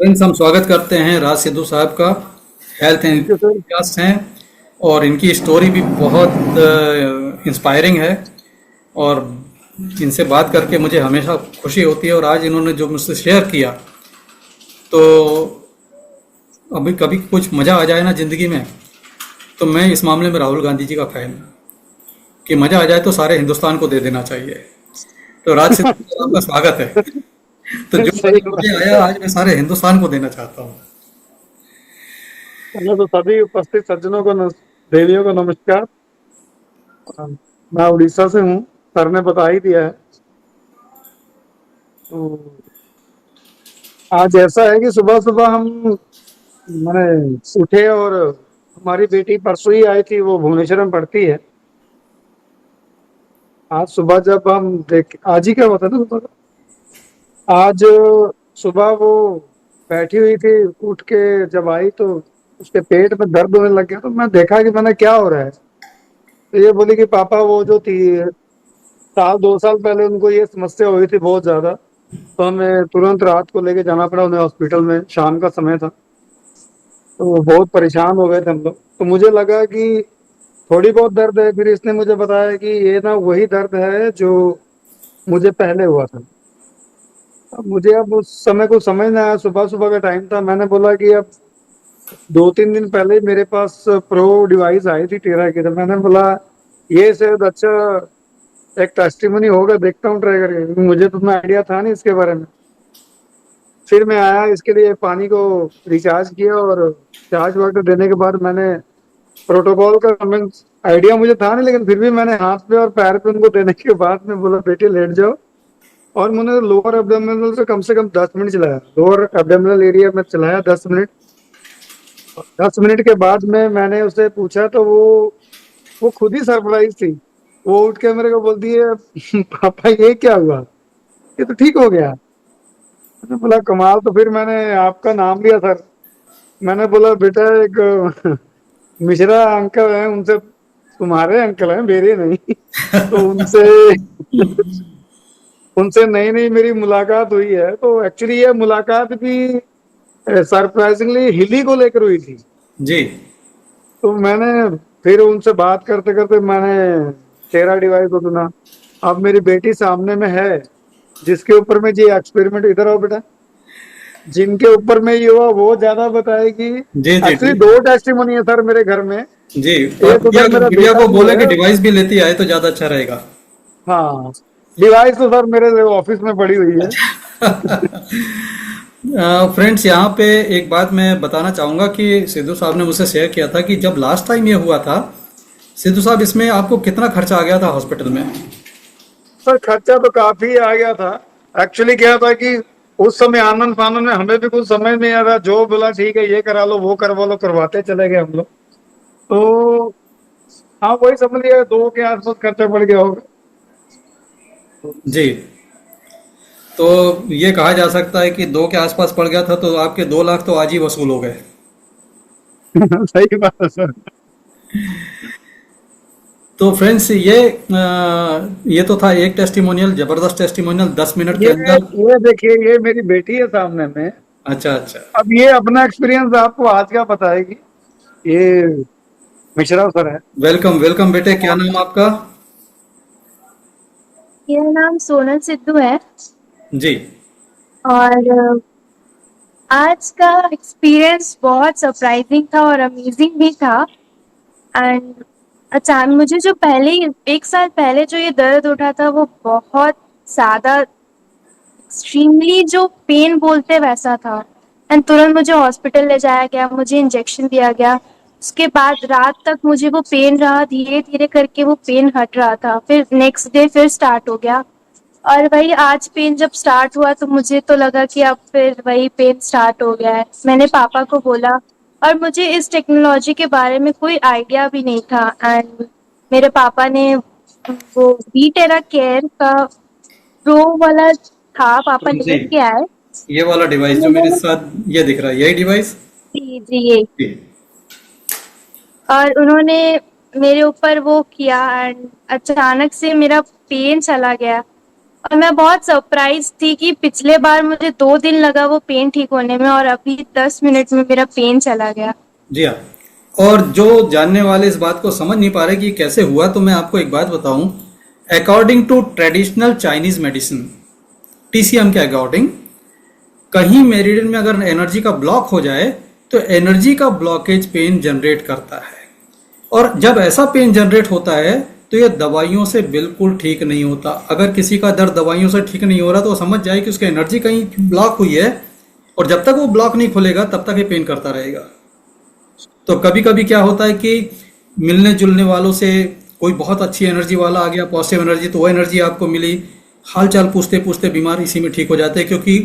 Friends, हम स्वागत करते हैं राज सिद्धू साहब का। Health and thank you sir. Podcast हैं और इनकी स्टोरी भी बहुत इंस्पायरिंग है। और इनसे बात करके मुझे हमेशा खुशी होती है। और आज इन्होंने जो मुझसे शेयर किया, तो अभी कभी कुछ मज़ा आ जाए ना ज़िंदगी में, तो मैं इस मामले में राहुल गांधी जी का फैन हूँ कि मज़ा आ जाए तो सारे हिंदुस्तान को दे देना चाहिए। तो राज सिद्धू साहब, आपका स्वागत है। तो जो सही मज़ा मुझे बात है आया सर। आज मैं सारे हिंदुस्तान को देना चाहता हूँ। पहले तो सभी उपस्थित सज्जनों को देवियों को नमस्कार। मैं उड़ीसा से हूँ। सर ने बता ही दिया है। तो आज ऐसा है कि सुबह सुबह हम मैंने उठे और हमारी बेटी परसों ही आई थी, वो भुवनेश्वर में पढ़ती है। आज सुबह जब हम देख आज ही क्या होता है ना सुबह आज सुबह वो बैठी हुई थी, उठ के जब आई तो उसके पेट में दर्द होने लग गया। तो मैं देखा कि मैंने क्या हो रहा है। तो ये बोली कि पापा वो जो थी, साल 2 साल पहले उनको ये समस्या हुई थी बहुत ज्यादा। तो हमें तुरंत रात को लेके जाना पड़ा उन्हें हॉस्पिटल में, शाम का समय था। तो वो बहुत परेशान हो गए थे हम लोग। तो मुझे लगा कि थोड़ी बहुत दर्द है। फिर इसने मुझे बताया कि ये ना वही दर्द है जो मुझे पहले हुआ था। अब मुझे उस समय को समझ ना आया, सुबह सुबह का टाइम था। मैंने बोला कि अब 2-3 दिन पहले मेरे पास प्रो डिवाइस आई थी टेरा की। तो मैंने बोला ये शायद अच्छा एक टेस्टिमनी होगा, देखता हूँ ट्राई करके, क्योंकि मुझे तो उतना आइडिया था नहीं इसके बारे में। फिर मैं आया, इसके लिए पानी को रिचार्ज किया और चार्ज वाटर देने के बाद मैंने प्रोटोकॉल का मीन्स आइडिया मुझे था नहीं, लेकिन फिर भी मैंने हाथ पे और पैर पे उनको देने के बाद में बोला बेटे लेट जाओ। और मैंने लोअर एब्डोमिनल से कम 10 मिनट चलाया, लोअर एब्डोमिनल एरिया में चलाया 10 मिनट। 10 मिनट के बाद में मैंने उससे पूछा तो वो खुद ही सरप्राइज थी। वो उठ के मेरे को बोलती है पापा ये क्या हुआ, ये तो ठीक हो गया। मैंने बोला कमाल। तो फिर मैंने आपका नाम लिया सर। मैंने बोला बेटा एक मिश्रा अंकल हैं, उनसे, तुम्हारे अंकल हैं मेरे नहीं। तो उनसे उनसे नई नई मेरी मुलाकात हुई है। तो एक्चुअली ये मुलाकात भी सरप्राइजिंगली हिली को लेकर हुई थी। जी। तो मैंने फिर उनसे बात करते करते मैंने तेरा डिवाइस को सुना। अब मेरी बेटी सामने में है, जिसके ऊपर में ये एक्सपेरिमेंट, इधर आओ बेटा, जिनके ऊपर में ये हुआ वो ज्यादा बताएगी। जी जी एक्चुअली जी। 2 टेस्टिमोनी है सर मेरे घर में। जी। और एक गुड़िया उधर मेरा गुड़िया बेटा को भी बोले कि है। डिवाइस भी लेती आए तो ज्यादा अच्छा रहेगा। हाँ, डिवाइस तो सर मेरे ऑफिस में पड़ी हुई है। फ्रेंड्स, यहाँ पे एक बात मैं बताना चाहूंगा कि सिद्धू साहब ने मुझसे शेयर किया था कि जब लास्ट टाइम ये हुआ था, सिद्धू साहब, इसमें आपको कितना खर्चा आ गया था हॉस्पिटल में? सर खर्चा तो काफी आ गया था। एक्चुअली क्या था कि उस समय आनंद फानंद में हमें भी कुछ समझ नहीं आ रहा, जो बोला ठीक है ये करा लो वो करवा लो, करवाते चले गए हम लोग। तो हाँ, वही समझ लिया 2 के आसपास खर्चा पड़ गया होगा। जी। तो ये कहा जा सकता है कि 2 के आसपास पड़ गया था, तो आपके 2 लाख तो आज ही वसूल हो गए। सही बात है सर। तो फ्रेंड्स, ये तो था एक टेस्टिमोनियल, जबरदस्त टेस्टिमोनियल 10 मिनट के ये अंदर। ये देखिए, ये मेरी बेटी है सामने में। अच्छा अच्छा। अब ये अपना एक्सपीरियंस आपको आज का बताएगी। ये मिश्रा सर है। वेलकम वेलकम बेटे, क्या नाम आपका? मेरा नाम सोनल सिद्धू है। जी। और आज का एक्सपीरियंस बहुत सरप्राइजिंग था और अमेजिंग भी था। एंड अचानक मुझे जो पहले ही 1 साल पहले जो ये दर्द उठा था वो बहुत ज़्यादा एक्सट्रीमली जो पेन बोलते वैसा था। एंड तुरंत मुझे हॉस्पिटल ले जाया गया, मुझे इंजेक्शन दिया गया। उसके बाद रात तक मुझे वो पेन रहा, धीरे धीरे करके वो पेन हट रहा था। फिर नेक्स्ट डे फिर स्टार्ट हो गया। और वही आज पेन जब स्टार्ट हुआ तो मुझे तो लगा कि अब फिर वही पेन स्टार्ट हो गया है। मैंने पापा को बोला, और मुझे इस टेक्नोलॉजी के बारे में कोई आइडिया भी नहीं था। एंड मेरे पापा ने वो वी टेरा केयर का प्रो वाला था, पापा जी, लेके आए। ये वाला डिवाइस जो मेरे उन्होंने साथ ये दिख रहा है, यही डिवाइस? जी जी ये, जी। और उन्होंने मेरे ऊपर वो किया एंड अचानक से मेरा पेन चला गया। और मैं बहुत सरप्राइज थी कि पिछले बार मुझे 2 दिन लगा वो पेन ठीक होने में, और अभी 10 मिनट में मेरा पेन चला गया। जी हाँ। और जो जानने वाले इस बात को समझ नहीं पा रहे कि ये कैसे हुआ, तो मैं आपको एक बात बताऊं। According to traditional Chinese medicine, TCM के अकॉर्डिंग, कहीं मेरिडियन में अगर एनर्जी का ब्लॉक हो जाए तो एनर्जी का ब्लॉकेज पेन जनरेट करता है। और जब ऐसा पेन जनरेट होता है तो ये दवाइयों से बिल्कुल ठीक नहीं होता। अगर किसी का दर्द दवाइयों से ठीक नहीं हो रहा तो वो समझ जाए कि उसकी एनर्जी कहीं ब्लॉक हुई है, और जब तक वो ब्लॉक नहीं खुलेगा तब तक ये पेन करता रहेगा। तो कभी कभी क्या होता है कि मिलने जुलने वालों से कोई बहुत अच्छी एनर्जी वाला आ गया, पॉजिटिव एनर्जी, तो वो एनर्जी आपको मिली, हालचाल पूछते पूछते बीमार इसी में ठीक हो जाते हैं, क्योंकि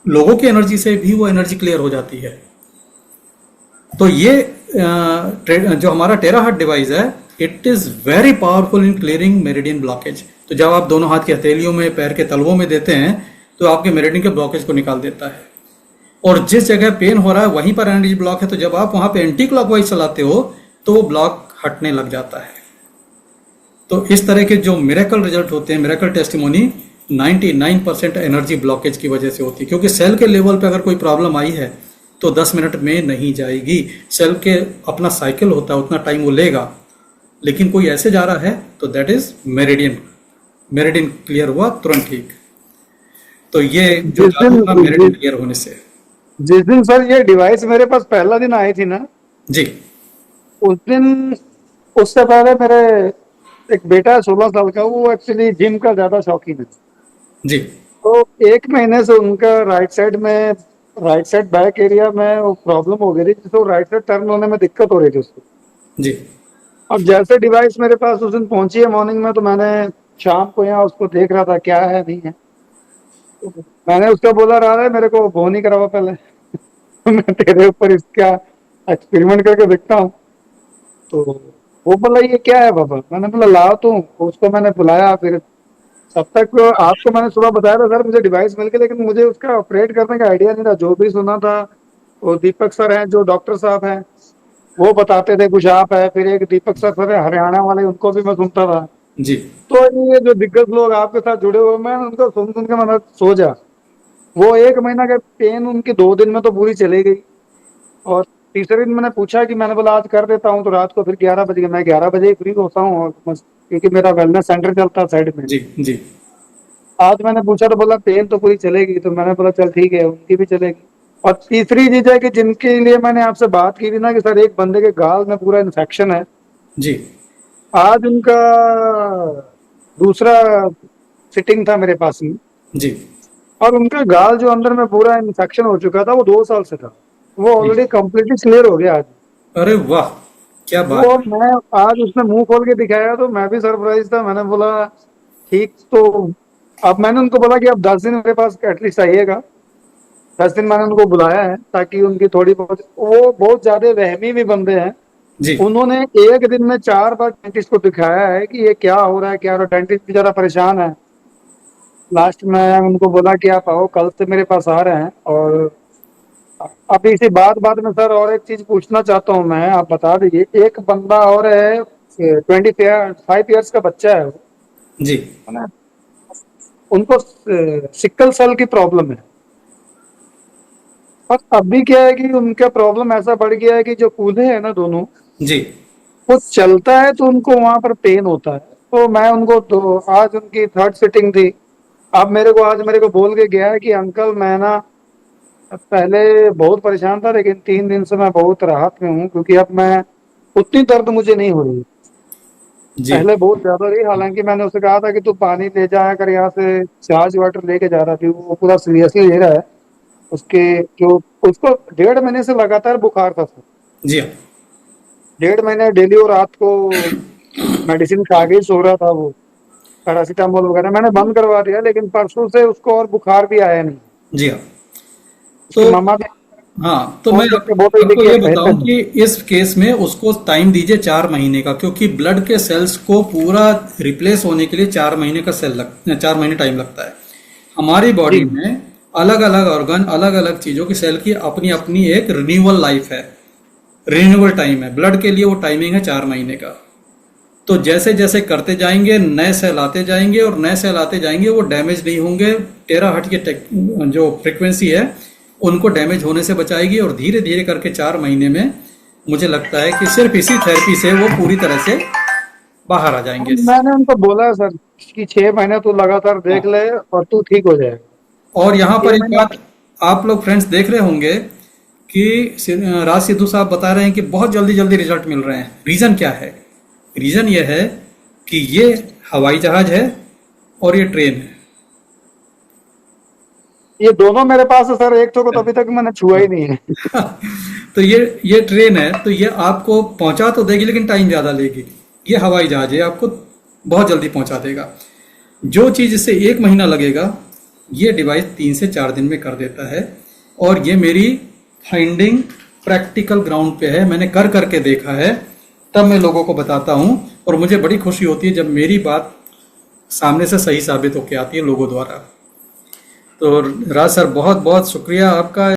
लोगों की एनर्जी से भी वो एनर्जी क्लियर हो जाती है। तो ये जो हमारा टेराहर्ट डिवाइस है, it is very powerful in clearing meridian blockage. तो जब आप दोनों हाथ की हथेलियों में, पैर के तलवों में देते हैं तो आपके मेरिडियन के ब्लॉकेज को निकाल देता है। और जिस जगह पेन हो रहा है वहीं पर एनर्जी ब्लॉक है, तो जब आप वहां पे एंटी क्लॉकवाइज चलाते हो तो वो ब्लॉक हटने लग जाता है। तो इस तरह के जो मिरेकल रिजल्ट होते हैं, मिरेकल टेस्टिमोनी, 99% एनर्जी ब्लॉकेज की वजह से होती है। क्योंकि सेल के लेवल पे अगर कोई प्रॉब्लम आई है तो 10 मिनट में नहीं जाएगी। सेल के अपना साइकिल होता है, उतना टाइम वो लेगा। लेकिन कोई ऐसे जा रहा है तो that is meridian, meridian clear हुआ तुरंत ठीक। तो ये जो जिस दिन होगा मेरिडियन क्लियर होने से। जिस दिन सर ये डिवाइस मेरे पास पहला दिन आई थी ना, जी उस दिन, उससे पहले मेरे एक बेटा है 16 साल का, वो एक्चुअली जिम का ज्यादा शौकीन है। जी तो 1 महीने से उनका राइट साइड बैक एरिया में वो प्रॉब्लम हो गई थी, जिसको राइट साइड टर्न होने में दिक्कत हो रही थी उसको। जी अब जैसे डिवाइस मेरे पास उस दिन पहुंची है मॉर्निंग में, तो मैंने शाम को यहाँ उसको देख रहा था क्या है नहीं है। तो मैंने उसका बोला, रहा है मेरे को वो नहीं करवा पहले। मैं तेरे ऊपर इसका एक्सपेरिमेंट करके देखता हूँ। तो वो बोला ये क्या है बाबा। मैंने बोला लाओ तुम। उसको मैंने बुलाया। फिर तब तक आपको मैंने सुबह बताया था सर मुझे डिवाइस मिल गई, लेकिन मुझे उसका ऑपरेट करने का आइडिया नहीं था। जो भी सुना था वो दीपक सर हैं जो डॉक्टर साहब हैं वो बताते थे, कुछ आप है, फिर एक दीपक सर है हरियाणा वाले, उनको भी मैं सुनता था। जी तो ये जो दिग्गज लोग आपके साथ जुड़े हुए, मैं उनको सुन सुन के मैं सो जा। वो 1 महीना का पेन उनकी 2 दिन में तो पूरी चली गई। और तीसरे दिन मैंने पूछा कि, मैंने बोला आज कर देता हूँ, तो रात को फिर 11 बजे, मैं 11 बजे ही फ्री होता हूँ, और क्योंकि मेरा वेलनेस सेंटर चलता है साइड में। जी जी आज मैंने पूछा तो बोला पेन तो पूरी चलेगी। तो मैंने बोला चल ठीक है, उनकी भी चलेगी। और तीसरी चीज है कि जिनके लिए मैंने आपसे बात की थी ना कि सर एक बंदे के गाल में पूरा इन्फेक्शन है, जी आज उनका दूसरा सिटिंग था मेरे पास में, जी और उनका गाल जो अंदर में पूरा इन्फेक्शन हो चुका था, वो 2 साल से था, वो जी। ऑलरेडी कम्प्लीटली क्लियर हो गया आज। अरे वाह, क्या बात वो है। मैं आज उसने मुंह खोल के दिखाया तो मैं भी सरप्राइज था। मैंने बोला ठीक। तो अब मैंने उनको बोला कि अब 10 दिन मेरे पास एटलीस्ट आइएगा। 10 दिन मैंने उनको बुलाया है ताकि उनकी थोड़ी बहुत, वो बहुत ज्यादा वहमी भी बंदे हैं। जी उन्होंने एक दिन में 4 बार डेंटिस्ट को दिखाया है कि ये क्या हो रहा है क्या हो रहा है। डेंटिस्ट बेचारा परेशान है। लास्ट में उनको बोला कि आप आओ, कल से मेरे पास आ रहे हैं। और अब इसी बात में सर और एक चीज पूछना चाहता हूँ मैं, आप बता दीजिए। एक बंदा और है, 25 ईयर्स का बच्चा है वो, जी है ना, उनको सिकल सेल की प्रॉब्लम है। और अभी क्या है कि उनका प्रॉब्लम ऐसा बढ़ गया है कि जो कूल्हे हैं ना दोनों, जी वो चलता है तो उनको वहां पर पेन होता है। तो मैं उनको आज उनकी थर्ड सिटिंग थी। अब मेरे को बोल के गया है कि अंकल मैं ना पहले बहुत परेशान था, लेकिन 3 दिन से मैं बहुत राहत में हूँ, क्योंकि अब मैं उतनी दर्द मुझे नहीं हो रही। जी पहले बहुत ज्यादा रही। हालांकि मैंने उसे कहा था कि तू पानी ले जाया कर यहाँ से, चार्ज वाटर लेके जा रहा थी। वो पूरा सीरियसली ले रहा है। उसके जो उसको 1.5 महीने से लगातार बुखार था सर। जी हाँ। 1.5 महीने डेली, और रात को मेडिसिन खा के ही सो रहा था वो, पैरासीटामोल वगैरह मैंने बंद करवा दिया। लेकिन परसों से उसको और बुखार भी आया नहीं। जी हाँ। उसकी तो मम्मा भी हाँ, तो मैं फोन करके बोल रही थी आपको कि ये अब बेहतर बताऊं है। कि इस केस में उसको टाइम दीजिए 4 महीने का, क्योंकि ब्लड के सेल्स को पूरा रिप्लेस होने के लिए 4 महीने का 4 महीने टाइम लगता है। हमारी जी बॉडी में अलग अलग ऑर्गन, अलग अलग चीजों की सेल की अपनी अपनी एक रिन्यूअल लाइफ है, रिन्यूअल टाइम है। ब्लड के लिए वो टाइमिंग है 4 महीने का। तो जैसे जैसे करते जाएंगे नए सेल आते जाएंगे और नए सेल आते जाएंगे, वो डैमेज नहीं होंगे। टेराहर्ट्ज की जो फ्रिक्वेंसी है उनको डैमेज होने से बचाएगी, और धीरे धीरे करके 4 महीने में मुझे लगता है कि सिर्फ इसी थेरेपी से वो पूरी तरह से बाहर आ जाएंगे। मैंने उनको बोला है सर कि 6 महीने तू लगातार देख ले और तू ठीक हो जाएगा। और यहाँ पर ये एक मैंने बात आप लोग फ्रेंड्स देख रहे होंगे कि राज सिद्धू साहब बता रहे हैं कि बहुत जल्दी जल्दी रिजल्ट मिल रहे हैं। रीज़न क्या है? रीज़न ये है कि ये हवाई जहाज है और ये ट्रेन है। ये दोनों मेरे पास है सर, एक तो को तो अभी तक मैंने छुआ ही नहीं है। तो ये ट्रेन है, तो ये आपको पहुंचा तो देगी लेकिन टाइम ज़्यादा लेगी। ये हवाई जहाज है, आपको बहुत जल्दी पहुंचा देगा। जो चीज़ इससे 1 महीना लगेगा, ये डिवाइस 3 से 4 दिन में कर देता है। और ये मेरी फाइंडिंग प्रैक्टिकल ग्राउंड पे है, मैंने कर करके देखा है, तब मैं लोगों को बताता हूँ। और मुझे बड़ी खुशी होती है जब मेरी बात सामने से सही साबित होकर आती है लोगों द्वारा। तो राज सर बहुत बहुत शुक्रिया आपका।